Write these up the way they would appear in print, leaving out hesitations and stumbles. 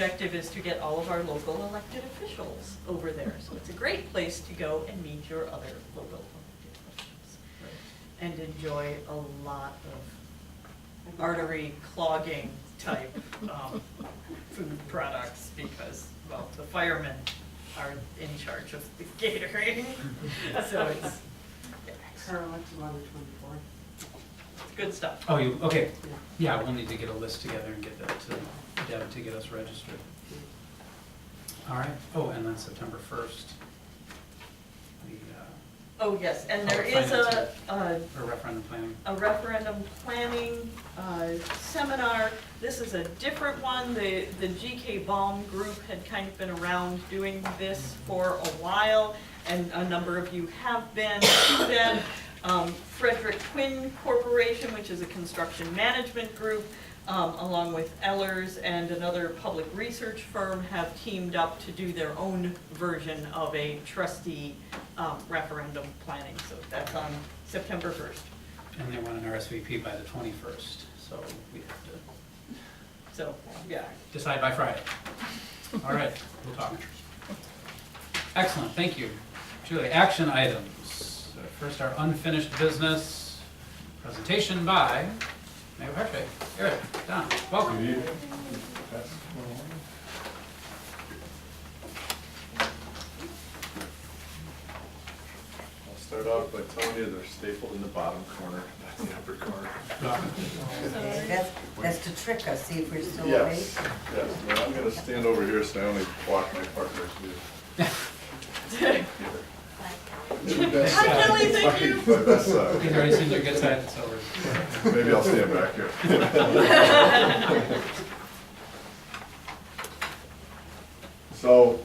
objective is to get all of our local elected officials over there. So it's a great place to go and meet your other local elected officials and enjoy a lot of artery clogging type food products because, well, the firemen are in charge of the catering. So it's Carol, it's on the 24th. good stuff. Oh, you, okay. Yeah, we'll need to get a list together and get that to Deb to get us registered. All right. Oh, and then September 1st. The, Oh, yes, and there Public is finance or referendum planning. a referendum planning seminar. This is a different one. The GK Baum group had kind of been around doing this for a while, and a number of you have been to them. Frederick Quinn Corporation, which is a construction management group, along with Ehlers and another public research firm, have teamed up to do their own version of a trustee referendum planning. So that's on September 1st. And they want an RSVP by the 21st, so we have to So, yeah. decide by Friday. All right, we'll talk. Excellent, thank you. Julie, action items. First, our unfinished business presentation by Mayor Patrick, Eric, Don, welcome. Good evening. I'll start off by telling you they're stapled in the bottom corner, not the upper corner. That's to trick us, see if we're still awake. Yes, yes. Well, I'm gonna stand over here so I only block my partner's view. Hi, Kelly, thank you. My best side. He's already seen your good side, it's over. Maybe I'll stand back here. So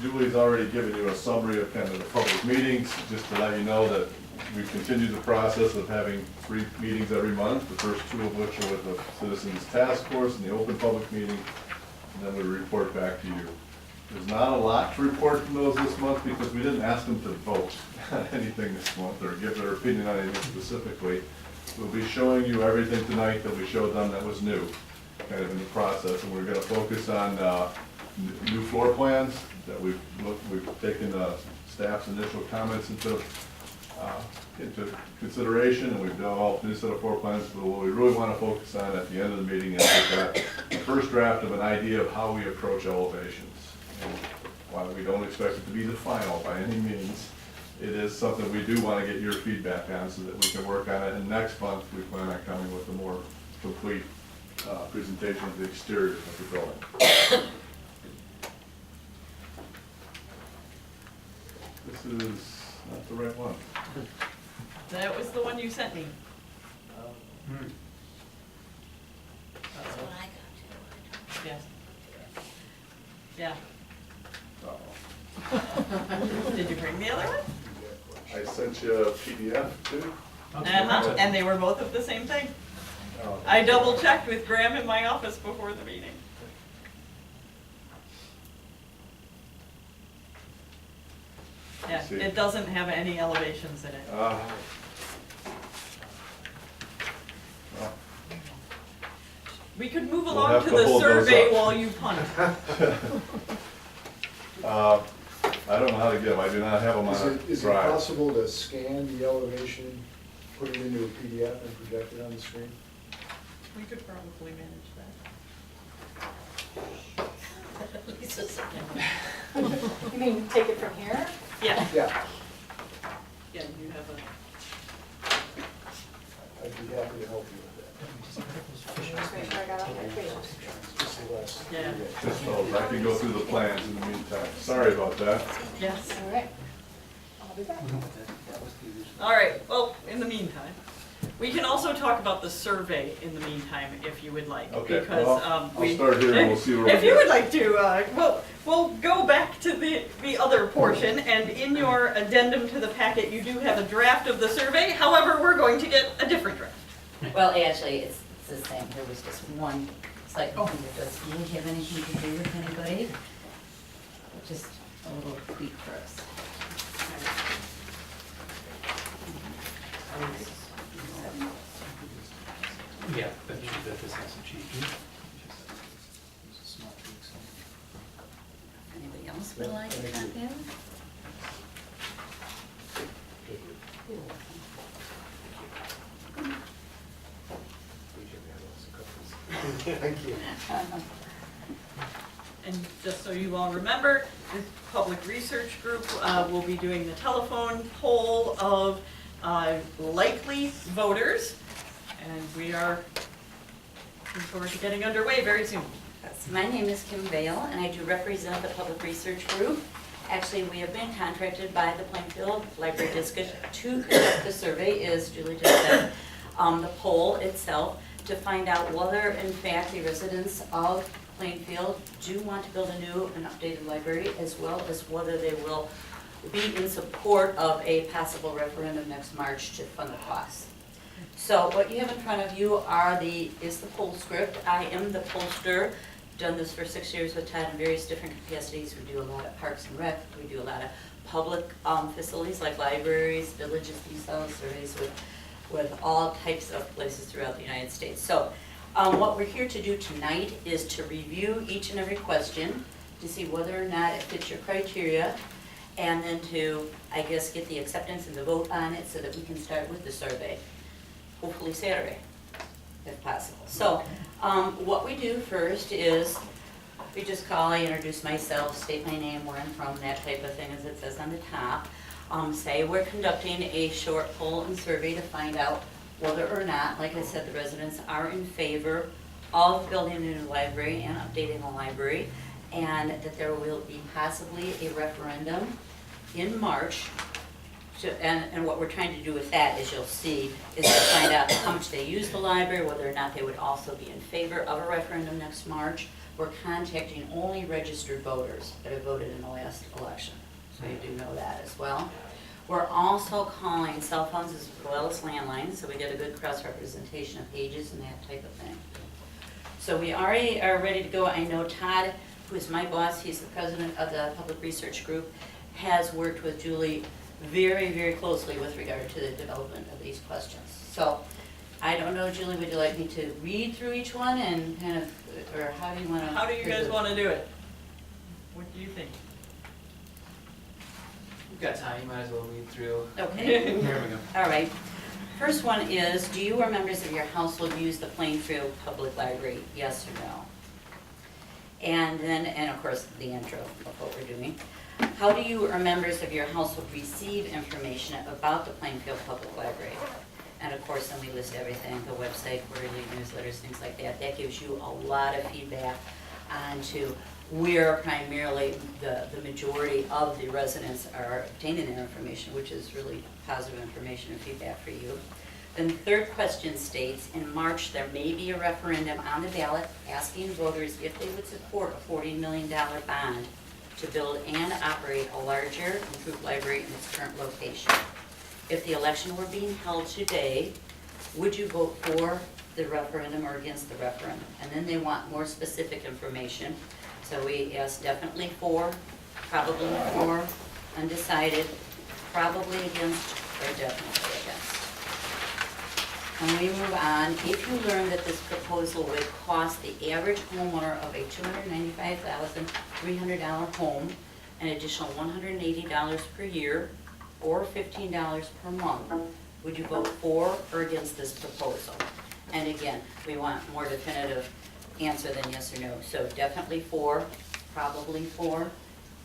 Julie's already given you a summary of kind of the public meetings, just to let you know that we've continued the process of having 3 meetings every month, the first 2 of which are with the Citizens Task Force and the open public meeting, and then we report back to you. There's not a lot to report from those this month because we didn't ask them to vote on anything this month or give their opinion on anything specifically. We'll be showing you everything tonight that we showed them that was new, kind of in the process, and we're gonna focus on new floor plans that we've taken staff's initial comments into consideration, and we've developed a new set of floor plans. But what we really want to focus on at the end of the meeting is the first draft of an idea of how we approach elevations. And while we don't expect it to be the final by any means, it is something we do want to get your feedback on so that we can work on it. And next month, we plan on coming with a more complete presentation of the exterior of the building. This is not the right one. That was the one you sent me. Hmm. That's what I got Yes. Yeah. Uh-oh. Did you bring the other one? I sent you a PDF too. Uh-huh, and they were both of the same thing. Oh. I double checked with Graham in my office before the meeting. Yeah, See. it doesn't have any elevations in it. Well, We could move We'll along have to to the hold those survey up. while you punt. I don't know how to get them. I do not have them on a Is it drive. possible to scan the elevation, put it into a PDF and project it on the screen? We could probably manage that. Lisa's. You mean take it from here? Yeah, Yeah, yeah, you have a, I'd be happy to help you with Just make sure I got all my pages. that. Just the last. Yeah. Just those. I can go through the plans in the meantime. Sorry about that. yes. All right. I'll be back. All right, well, in the meantime, we can also talk about the survey in the meantime, if you would like. Okay, Because well, I'll start here and we'll see where we if you get. would like to, we'll go back to the other portion, and in your addendum to the packet, you do have a draft of the survey. However, we're going to get a different draft. Well, actually, it's the same. There was just one site that didn't have anything to do with anybody. Just a little tweak for us. Yeah, that this hasn't changed. Just a small tweak, so. Would like to Thank come you. in? Thank you. And just so you all remember, the public research group will be doing the telephone poll of likely voters. And we are looking forward to getting underway very soon. Yes, my name is Kim Vale, and I do represent the Public Research Group. Actually, we have been contracted by the Plainfield Library District to conduct the survey, as Julie just said, the poll itself, to find out whether, in fact, the residents of Plainfield do want to build a new and updated library, as well as whether they will be in support of a possible referendum next March to fund the costs. So what you have in front of you is the poll script. I am the pollster, done this for 6 years with Todd in various different capacities. We do a lot of parks and rec, we do a lot of public facilities like libraries, villages, themselves, surveys with all types of places throughout the United States. So what we're here to do tonight is to review each and every question to see whether or not it fits your criteria, and then to, I guess, get the acceptance and the vote on it so that we can start with the survey, hopefully Saturday, if possible. So what we do first is we just call, I introduce myself, state my name, where I'm from, that type of thing, as it says on the top. Say we're conducting a short poll and survey to find out whether or not, like I said, the residents are in favor of building a new library and updating the library, and that there will be possibly a referendum in March. And what we're trying to do with that, as you'll see, is to find out how much they use the library, whether or not they would also be in favor of a referendum next March. We're contacting only registered voters that have voted in the last election, so you do know that as well. We're also calling cell phones as well as landlines, so we get a good cross-representation of ages and that type of thing. So we already are ready to go. I know Todd, who is my boss, he's the president of the Public Research Group, has worked with Julie very, very closely with regard to the development of these questions. So, I don't know, Julie, would you like me to read through each one and kind of, or how do you want to? How do you guys want to do it? What do you think? We've got time, you might as well read through. Okay, Here we go. all right. First one is, do you or members of your household use the Plainfield Public Library? Yes or no? And then, and of course, the intro of what we're doing. How do you or members of your household receive information about the Plainfield Public Library? And of course, then we list everything, the website, quarterly newsletters, things like that. That gives you a lot of feedback onto where primarily the majority of the residents are obtaining their information, which is really positive information and feedback for you. Then the third question states, in March, there may be a referendum on the ballot asking voters if they would support a $40 million bond to build and operate a larger, improved library in its current location. If the election were being held today, would you vote for the referendum or against the referendum? And then they want more specific information. So we asked definitely for, probably for, undecided, probably against, or definitely against. And we move on, if you learn that this proposal would cost the average homeowner of a $295,300 home an additional $180 per year or $15 per month, would you vote for or against this proposal? And again, we want more definitive answer than yes or no. So definitely for, probably for,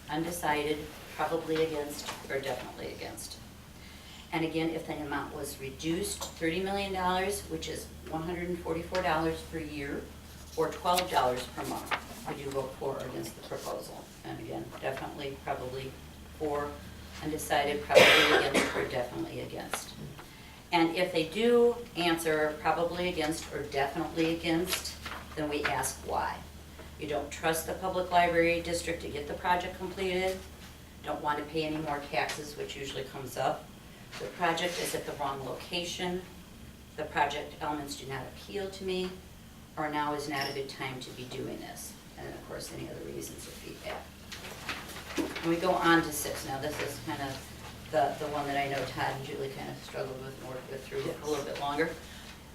undecided, probably against, or definitely against. And again, if the amount was reduced, $30 million, which is $144 per year, or $12 per month, would you vote for or against the proposal? And again, definitely, probably for, undecided, probably against, or definitely against. And if they do answer probably against or definitely against, then we ask why. You don't trust the public library district to get the project completed, don't want to pay any more taxes, which usually comes up. The project is at the wrong location, the project elements do not appeal to me, or now is not a good time to be doing this. And of course, any other reasons or feedback. And we go on to 6. Now this is kind of the one that I know Todd and Julie kind of struggled with and worked with through a little bit longer.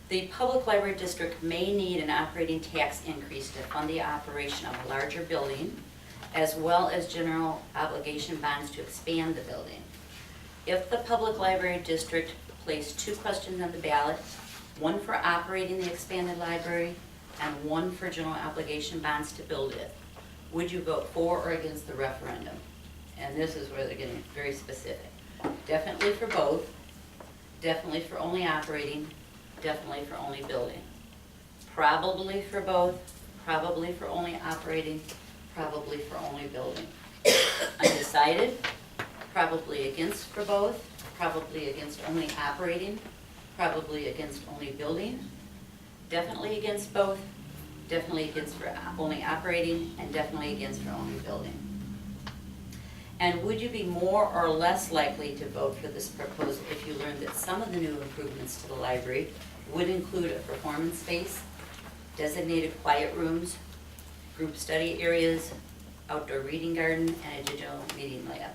The public library district may need an operating tax increase to fund the operation of a larger building as well as general obligation bonds to expand the building. If the public library district placed 2 questions on the ballot, one for operating the expanded library and one for general obligation bonds to build it, would you vote for or against the referendum? And this is where they're getting very specific. Definitely for both, definitely for only operating, definitely for only building. Probably for both, probably for only operating, probably for only building. Undecided, probably against for both, probably against only operating, probably against only building, definitely against both, definitely against for only operating, and definitely against for only building. And would you be more or less likely to vote for this proposal if you learned that some of the new improvements to the library would include a performance space, designated quiet rooms, group study areas, outdoor reading garden, and a digital meeting lab?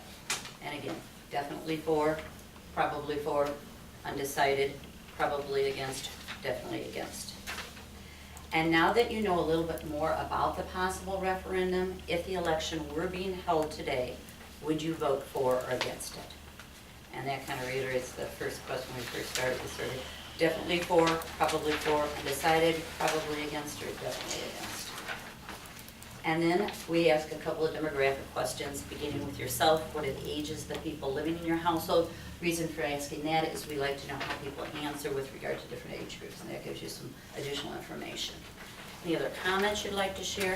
And again, definitely for, undecided, probably against, definitely against. And now that you know a little bit more about the possible referendum, if the election were being held today, would you vote for or against it? And that kind of reiterates the first question we first started the survey. Definitely for, undecided, probably against, or definitely against. And then we ask a couple of demographic questions, beginning with yourself. What are the ages of the people living in your household? Reason for asking that is we like to know how people answer with regard to different age groups, and that gives you some additional information. Any other comments you'd like to share?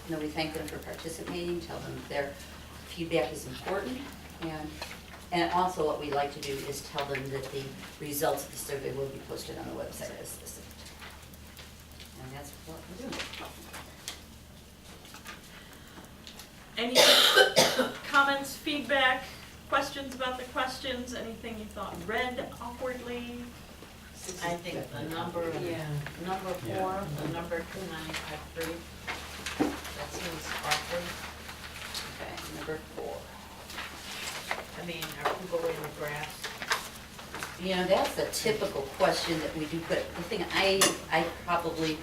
And then we thank them for participating, tell them their feedback is important, and also what we like to do is tell them that the results of the survey will be posted on the website as listed. And that's what we're doing. Any comments, feedback, questions about the questions, anything you thought read awkwardly? I think the number, number 4, the number 2953, that seems awkward. Okay, number 4. I mean, are people in the graphs? You know, that's a typical question that we do, but the thing I probably,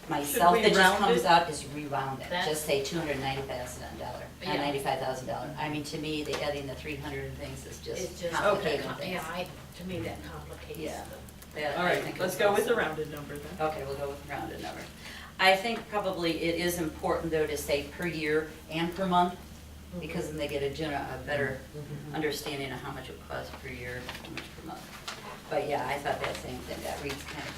myself, we that just round comes it? out is reround it, That's- just say $290,000, Yeah. $95,000. I mean, to me, the adding the 300 and things is It's just just, complicating yeah, things. to me that complicates Yeah. the. That All I right, think let's is go with the also- rounded number then. Okay, we'll go with rounded number. I think probably it is important though to say per year and per month, because then they get a better understanding of how much it costs per year, how much per month. But yeah, I thought that same thing, that reads kind of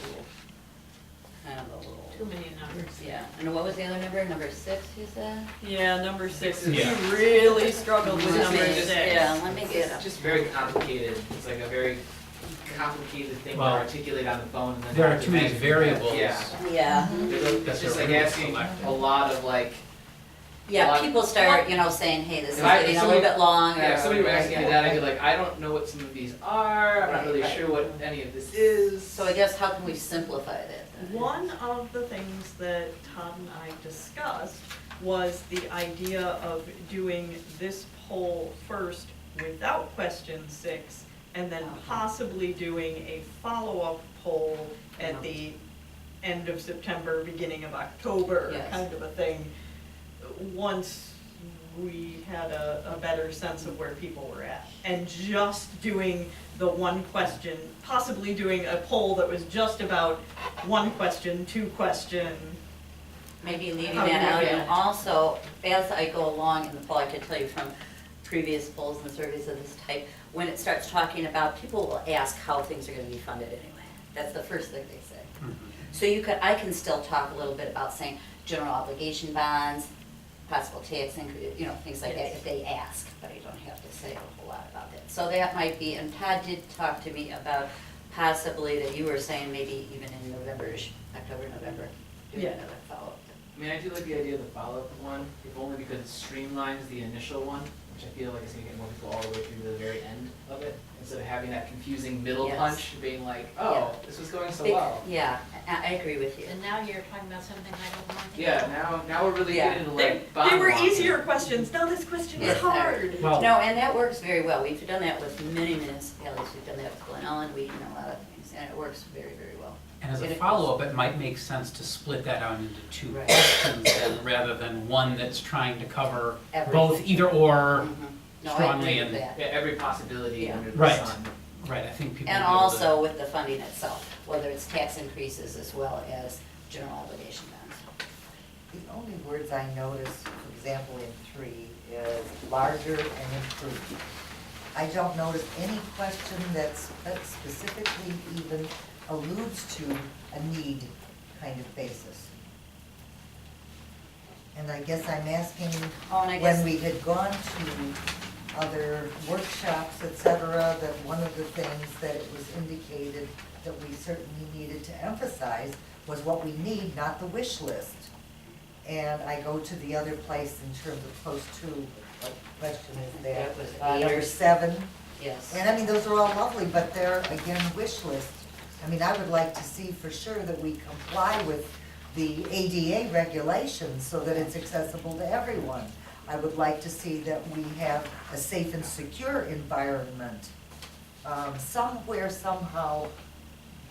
a little, Too many numbers. yeah. And what was the other number? Number 6, you said? Yeah, number 6, Yeah. we really struggled with Just number make- 6. Yeah, let me get It's up. just very complicated. It's like a very complicated thing to Well, articulate on the phone and then. There are have to too many manually- variables. Yeah. Yeah, It's That's just a like real asking selective. a lot of like, yeah, Well, people start, saying, hey, this is If I- getting a somebody- little bit long, or. yeah, if somebody were asking me that, I'd be like, I don't know what some of these are, I'm not really Right. sure what any of this is. So I guess how can we simplify that then? One of the things that Todd and I discussed was the idea of doing this poll first without question 6, and then possibly doing a follow-up poll at the end of September, beginning of October, Yes. kind of a thing, once we had a better sense of where people were at. And just doing the one question, possibly doing a poll that was just about one question, 2 question. Maybe leaving How do that you out, do and it? also, as I go along in the poll, I can tell you from previous polls and surveys of this type, when it starts talking about, people will ask how things are gonna be funded anyway. That's the first thing they say. Mhm. So I can still talk a little bit about saying general obligation bonds, possible tax increase, things like that Yes. if they ask, but I don't have to say a whole lot about that. So that might be, and Todd did talk to me about possibly that you were saying maybe even in November-ish, October, November, doing Yeah. another follow-up. I mean, I do like the idea of the follow-up one, if only because it streamlines the initial one, which I feel like is gonna get more people all the way through to the very end of it, instead of having that confusing middle Yes. punch, being like, Yeah. oh, this was going so well. Yeah, I agree with you. And now you're talking about something I don't want to. Yeah, now we're really Yeah. getting into They, like bond they were walking. easier questions, now this question is Yes. hard. Well, No, and that works very well. We've done that with many municipalities. We've done that with Glen Ellen, we, a lot of things, and it works very, very well. And as a It- follow-up, it might make sense to split that out into two Right. questions then, rather than one that's trying to cover Everything. both either or. Mhm. No, I strongly agree with and- that. Yeah, every possibility Yeah. under the Right. sun. Right, I think people. And will be able to- also with the funding itself, whether it's tax increases as well as general obligation bonds. The only words I noticed, for example, in 3 is larger and improved. I don't notice any question that specifically even alludes to a need kind of basis. And I guess I'm asking, Oh, and I guess, when we had gone to other workshops, et cetera, that one of the things that it was indicated that we certainly needed to emphasize was what we need, not the wish list. And I go to the other place in terms of post 2, what question is that? That was 8 or Number 7. yes. And I mean, those are all lovely, but they're, again, wish list. I mean, I would like to see for sure that we comply with the ADA regulations so that it's accessible to everyone. I would like to see that we have a safe and secure environment. Somewhere, somehow,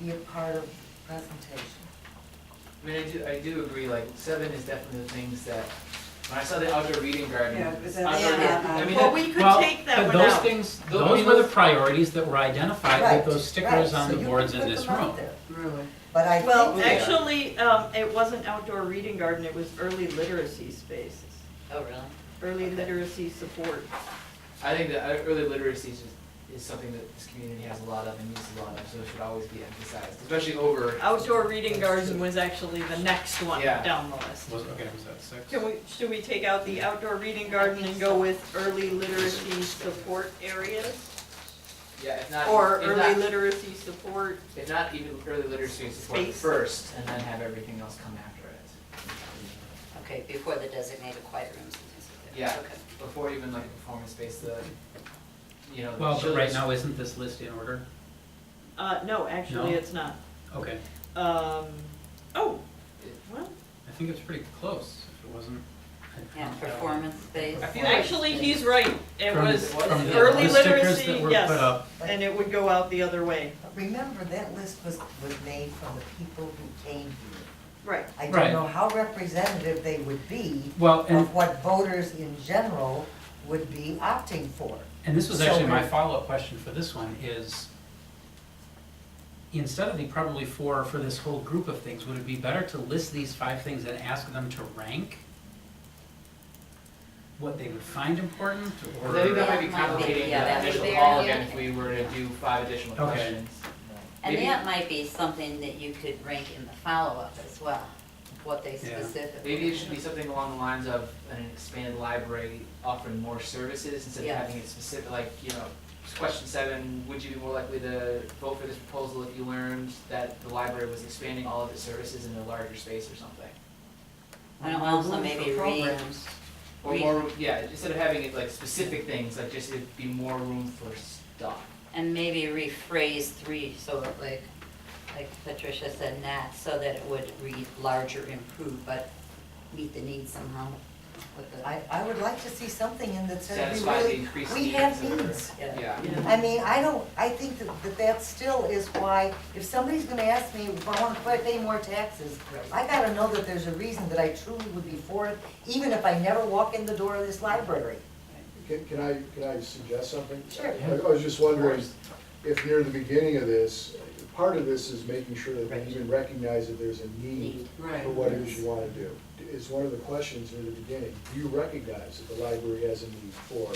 be a part of the presentation. I mean, I do agree, like, 7 is definitely the things that, when I saw the outdoor reading garden. Yeah, but that's outdoor- not- I mean, Well, we could Well, take that but one those out. things, Those- I those mean, were the those- priorities that were identified Right, with those stickers right, on so the you boards can in put this them out room. there. Really? But I Well, think, actually, it wasn't outdoor reading garden, it was early literacy spaces, Oh, really? early literacy support. I think that early literacy is something that this community has a lot of and needs a lot of, so it should always be emphasized, especially over. Outdoor reading garden was actually the next one Yeah. down the list. Was that 6? Should we take out the outdoor reading garden and go with early literacy support areas? Yeah, if not. Or if early not- literacy support, If not, even early literacy support Space. first, and then have everything else come after it. Okay, before the designated quiet rooms and things like that. Yeah. Okay. Before even like a performance space, the, you know. the Well, but right children's- now, isn't this list in order? no, actually, No? it's not. Okay, Oh, well, I think it's pretty close, if it wasn't. Yeah, performance based. I feel like- actually, he's right, it From- was from the- early the stickers literacy, that were yes, put up. and it would go out the other way. remember, that list was made from the people who came here. Right. I Right. don't know how representative they would be Well, and, of what voters in general would be opting for. and this was So actually my we're- follow-up question for this one is, instead of the probably for this whole group of things, would it be better to list these 5 things and ask them to rank what they would find important, I think that or? might be That might be- complicating yeah, the that would initial be call very again if we were to do 5 additional Okay. questions. And Maybe- that might be something that you could rank in the follow-up as well, what they Yeah. specifically. Maybe it should be something along the lines of an expanded library offering more services instead of Yeah. having it specific, like, you know, question 7, would you be more likely to vote for this proposal if you learned that the library was expanding all of its services in a larger space or something? And also Room maybe for read, programs. Or more, yeah, instead of having it like specific things, like just it'd be more room for stuff. and maybe rephrase 3, so like Patricia said, not so that it would read larger, improved, but meet the needs somehow with the. I would like to see something in that says we Satisfy the really, increased we needs have or- needs. Yeah. I mean, I think that still is why, if somebody's gonna ask me if I wanna pay more taxes, I gotta know that there's a reason that I truly would be for it, even if I never walk in the door of this library. Can I suggest something? Sure. I was just wondering if near the beginning of this, part of this is making sure that Right. we even recognize that there's a need Need. for what it is you want to do. It's one of the questions near the beginning. Do you recognize that the library has a need for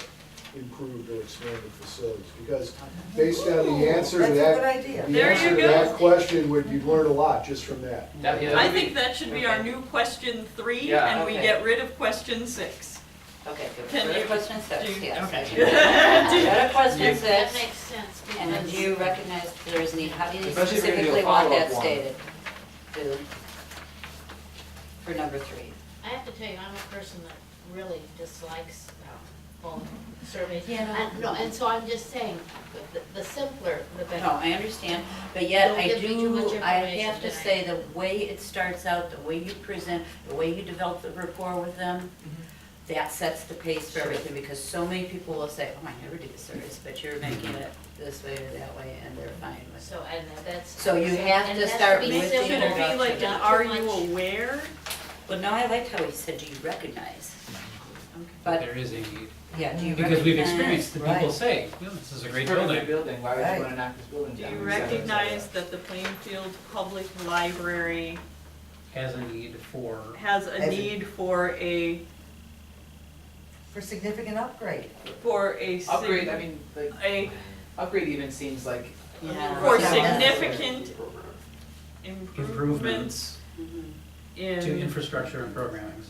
improved or expanded facilities? Because based on the answer to That's a that. good idea. The There answer you to go. that question would, you'd learn a lot just from that. That- yeah, that I would be- think that should be our new question 3, Yeah. and we Okay. get rid of question 6. Okay, good. Can Rid of you question 6, do- yes. okay. Rid of question You- 6. That makes sense, And then do because you recognize there is need, how do you Especially if you're gonna do a specifically want that follow-up one. stated? Do, for number 3. I have to tell you, I'm a person that really dislikes phone surveys. Yeah, no. And, no, and so I'm just saying, the simpler, the better. No, I understand, but yet Don't I give me too much do, I information have to tonight. say, the way it starts out, the way you present, the way you develop the rapport with them, that sets the pace for everything, because so many people will say, oh, I never do the surveys, but you're making it this way or that way, and they're fine with it. So, and that's. So you have and to it has start be with the simple, Should it be like an not too are much. you aware? But now I liked how he said, do you recognize? But But, there is a need. yeah, do you recognize? Because we've experienced the people Right. say, "Yeah, this is a great Perfect building. building, why would Right. you wanna knock this building Do down? you et cetera, et recognize cetera. that the Plainfield Public Library Has a need for, has a As a- need for a, For significant upgrade. Upgrade, I mean, like, a, upgrade even seems like. Yeah. for Yeah. significant improvements improvements to in, infrastructure and programming.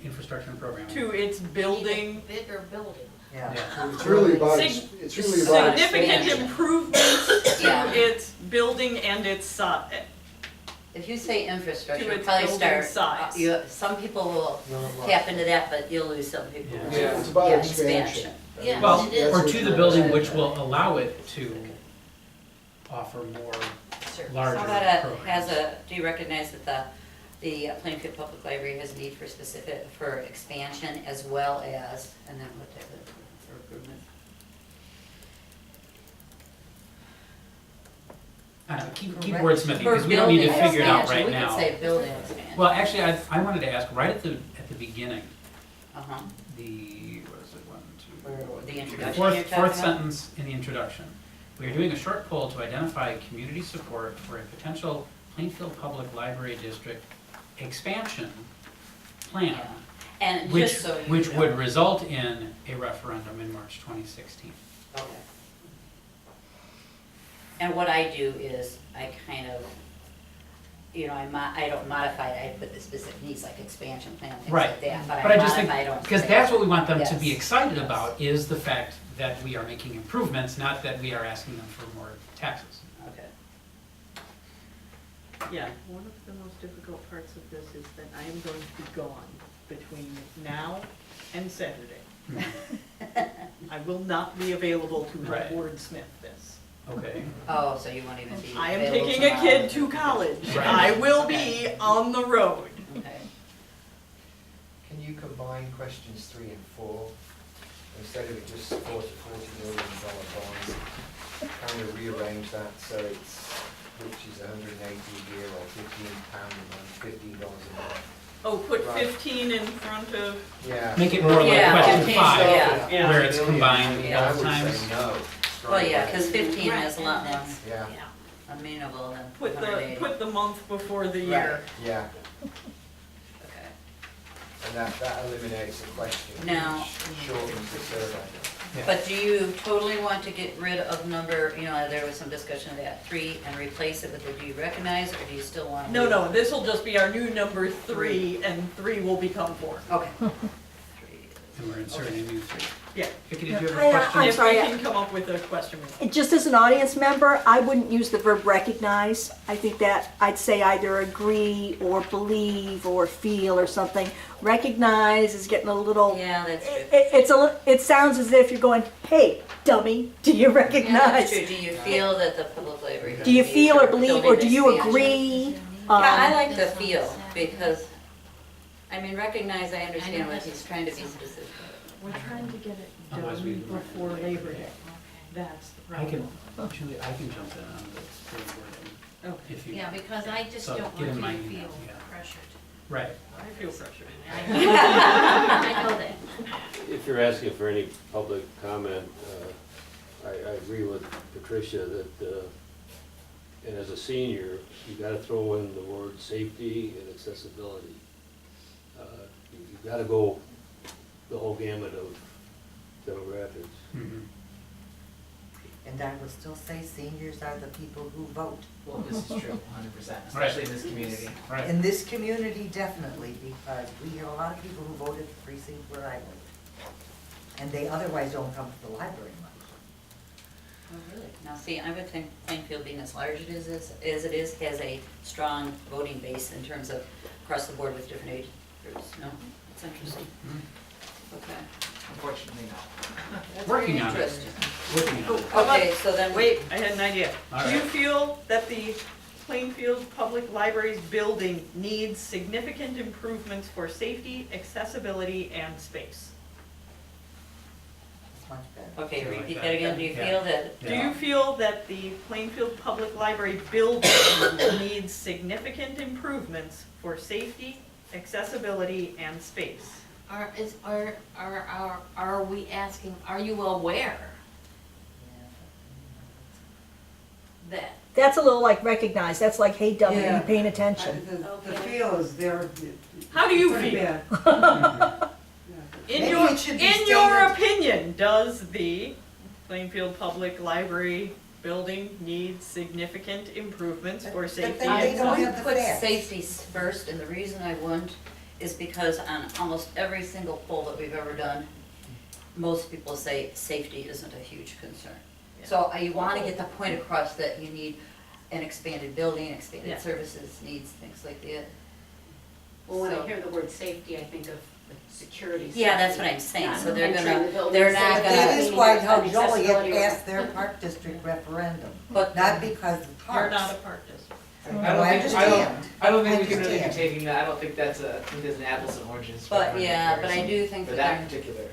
Infrastructure and programming. to its building, Bigger building. Yeah. Yeah. It's really about, Sig- it's really about significant expansion. improvements Yeah. to its building and its If you say infrastructure, To you its probably building start, size. some people will tap into that, but you'll lose some people. Yeah. Yeah. It's about Yeah, expansion. Yeah, Well, it is. or to the building which will allow it to offer more larger How about programs. do you recognize that the Plainfield Public Library has a need for for expansion as well as, and then what type of improvement? I don't know, keep Correct. wordsmithing, For because we don't need to building figure it out expansion, right now. We could say building expansion. Well, actually, I wanted to ask, right at the beginning, Uh-huh. the, what is it, one, Or two, the introduction fourth, you're talking fourth about? sentence in the introduction. We are doing a short poll to identify community support for a potential Plainfield Public Library District expansion plan, Yeah. And which, just so you which know- would result in a referendum in March 2016. Okay. And what I do is, I kind of, I don't modify it, I put the specific needs like expansion plan, things Right. like that, but But I I just think, modify, I don't. because say- that's what we want them to be Yes. excited Yes. about, is the fact that we are making improvements, not that we are asking them for more taxes. Okay. Yeah, one of the most difficult parts of this is that I am going to be gone between now and Saturday. I will not be available to help Right. wordsmith this. Okay. Oh, so you won't even be I am available taking a tomorrow. kid to college. Right. I will be on the road. Okay. Can you combine questions 3 and 4, instead of just support a $40 million bond, kind of rearrange that so it's, which is 180 a year or £15 a month, $15 a month? Oh, put Right. 15 in front of, Yeah. Make it more like Yeah, question 15, 5, yeah. Yeah. where it's combined Yeah. I both would times. say no. Well, yeah, straight because away. 15 Right, is a lot and more that's- Yeah, amenable than put the, 180. put the month before the year. yeah, Okay. and that eliminates the question. Now- which shortens the survey. Yeah. But do you totally want to get rid of number, there was some discussion of that, 3, and replace it with the do you recognize, or do you still want to? No, no, this will just be our new number 3, and 3 will become 4. Okay. 3 And we're inserting a new 3. Yeah. Vicky, did you have I, a I'm question? If sorry. we can come up with a question. Just as an audience member, I wouldn't use the verb recognize. I think that I'd say either agree or believe or feel or something. Recognize is getting a little. Yeah, that's true. It sounds as if you're going, hey, dummy, do you Yeah, that's recognize? true. Do you feel that the public library? has Do you a need feel or for believe, or building do you expansion? agree? Yeah, I Um, like the feel, because, recognize, I understand what he's trying to be specific. We're trying to get it Otherwise we- done before Labor Day. That's the I problem. can, Julie, I can jump in on the wording, Okay, if you. Yeah, because I just So, don't get in want my you to email, feel yeah. pressured. Right. I feel pressured. I know that. If you're asking for any public comment, I agree with Patricia that, and as a senior, you gotta throw in the word safety and accessibility. You've gotta go the whole gamut of demographics. Mhm. And I will still say seniors are the people who vote. Well, this is true, 100%, especially in this community. Right. In this community, definitely, because we have a lot of people who voted the precinct where I live. And they otherwise don't come to the library much. Oh, really? Now, see, I would think Plainfield being as large as it is, has a strong voting base in terms of across the board with different age groups, no? It's interesting. Okay. Unfortunately, no. That's Working very on it. interesting. Working on it. How about- Okay, so then. Wait, I had an idea. All Do you right. feel that the Plainfield Public Library's building needs significant improvements for safety, accessibility, and space? It's much better. Okay, Something like repeat that. that again. Do you Yeah. feel that, Do you feel that the Plainfield Public Library building needs significant improvements for safety, accessibility, and space? Are we asking, are you aware that? That's a little like recognize, that's like, hey, W, Yeah. you paying attention. The feel is there. How do you pretty feel? bad. In Maybe your, it should be in your stated- opinion, does the Plainfield Public Library building need significant improvements for But safety? then they and don't I have would the put facts. safety first, and the reason I wouldn't is because on almost every single poll that we've ever done, most people say safety isn't a huge concern. So you wanna get the point across that you need an expanded building, Yeah. expanded services, needs, things like that. Well, when So- I hear the word safety, I think of like security. Yeah, that's safety, what I'm saying, not so they're entering gonna, the building they're not safely, gonna- That is why how meaning Joliet accessibility. passed their park district referendum, But not because of You're parks. not a part district. I No, don't I think, understand. I don't think I we can really be understand. taking that, I don't think that's a, I think there's an apples and oranges. But, yeah, but I do think For that that they're, particular.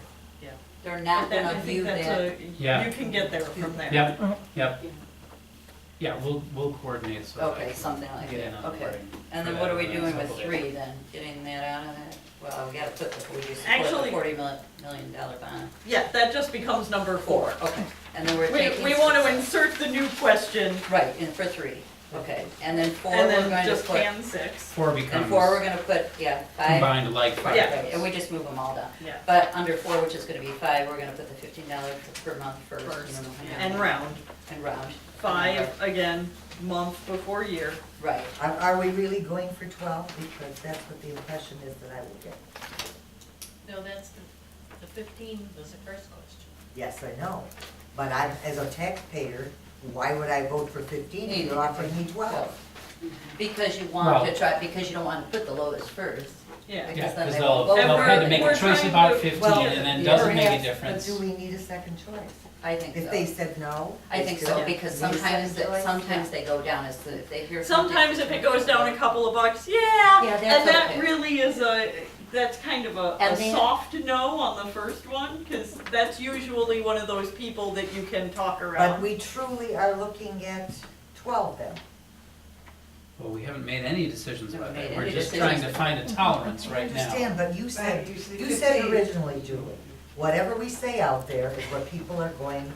they're not But that- gonna I think view that's that. Yeah. You can get there from there. Yep, Uh-huh. yep. Yeah, we'll coordinate so. that I Okay, can something like get in that, on the okay. wording And for then what that are we in the doing next with couple days. 3 then? Getting that out of that? Well, we gotta put before we do support Actually- the $40 million bond. Yeah, that just becomes number 4. Okay, and then we're taking. We want to insert the new question, Right, and for 3, okay, and then 4 and we're then going to just put, can 6. 4 and becomes 4 we're gonna put, yeah, 5. combined like 5. Yeah. Right, and we just move them all down. Yeah, But under 4, which is gonna be 5, we're gonna put the $15 per month first. First, and then and round. And round. 5, again, month before year. Right, Are we really going for 12? Because that's what the impression is that I will get. No, that's the 15 was the first question. Yes, I know, but I'm, as a taxpayer, why would I vote for 15 if you're offering me 12? because you want to Well- try, because you don't wanna put the lowest first. Yeah. Because Yeah, then because they they'll, won't vote. And they'll we're- have to make we're a choice trying about to- 15 Well, and then yeah, doesn't make a perhaps, difference. But do we need a second choice? I think so. If they said no? I think so, still because need a sometimes, second choice? sometimes they go down as the, if they hear something. Sometimes if it goes down a couple of bucks, yeah, Yeah, that's and that okay. really is that's kind of a And then- soft no on the first one, because that's usually one of those people that you can talk But around. we truly are looking at 12 then. Well, we haven't made any decisions about Haven't that. made We're any just trying to decisions. find a tolerance I right now. understand, but you said, Right, you said originally, Julie, whatever we say out there is what people are going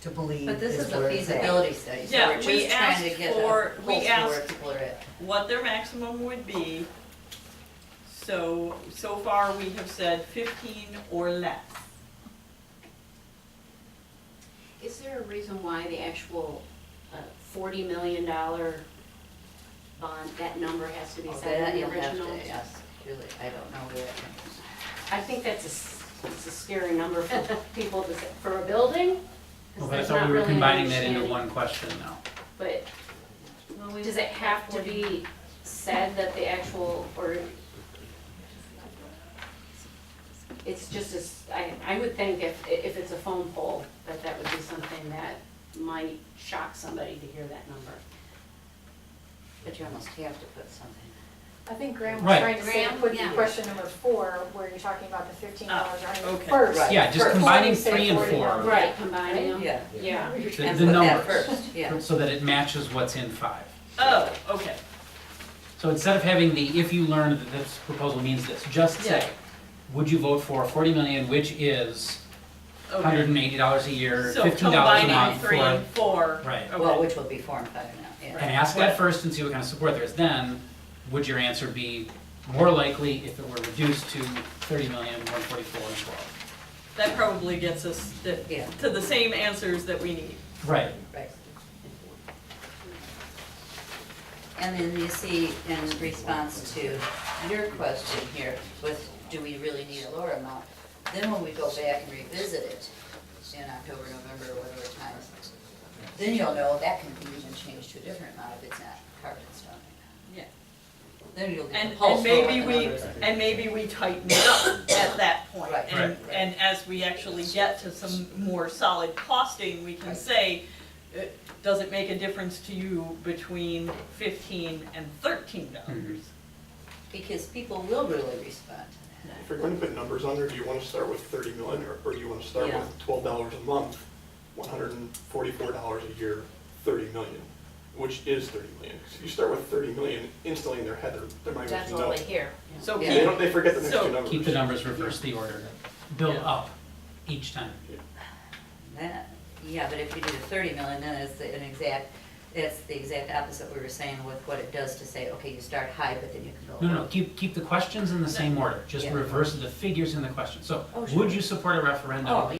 to believe But this is is a where it's at. feasibility study, so Yeah, we're we just trying to asked get a for- we pulse of where asked- people are at. What their maximum would be. So far we have said 15 or less. Is there a reason why the actual $40 million bond, that number has to be That set in you'll the have original? to ask Julie, I don't know where that comes. I think it's a scary number for people to, for a building. 'cause Well, but I there's thought not we were really an combining that into understanding. one question now. But does it have to be said that the actual, or it's just as, I would think if it's a phone poll, that would be something that might shock somebody to hear that number. But you almost have to put something. I think Graham was Right. trying to say, Graham, put yeah. question number 4, where you're talking about the $15 okay. first. Right. Yeah, just First. combining Before 3 you and say 4. 40. Right, combining them. Yeah, Yeah. The, and the put that numbers. first, yeah. So that it matches what's in 5. Oh, okay. So instead of having the, if you learn that this proposal means this, just Yeah. say, would you vote for 40 million, which is Okay. $180 a year, So $15 a combining month 3 for, and 4. Right. Okay. Well, which will be 4 and 5 now, yeah. and ask that first and see what kind of support there is. Then, would your answer be more likely if it were reduced to 30 million, 144, and 12? That probably gets us Yeah. to the same answers that we need. Right. Right. And then you see in response to your question here, with do we really need a lower amount? Then when we go back and revisit it in October, November, or whatever time, then you'll know that can be even changed to a different amount if it's not carved in stone. Yeah. Then you'll get And the pulse for what the numbers are. and maybe we tighten it up at that point. Right. And, Right. and as we actually get to some more solid costing, we can Right. say, does it make a difference to you between $15 and $13? Because people will really respond to that. If you're going to put numbers on there, do you want to start with 30 million or do you want to start Yeah. with $12 a month, $144 a year, 30 million, which is 30 million? Because if you start with 30 million, instantly in their head, their mind That's goes, all no. they hear. So Yeah. keep, They forget the next So- two numbers. Keep the numbers, reverse the order, build Yeah. up each time. That, yeah, but if you do the 30 million, then it's it's the exact opposite we were saying with what it does to say, okay, you start high, but then you can go. No, keep the questions in the same order, just Yeah. reverse the figures in the question. So, Oh, sure. would you support a referendum Oh,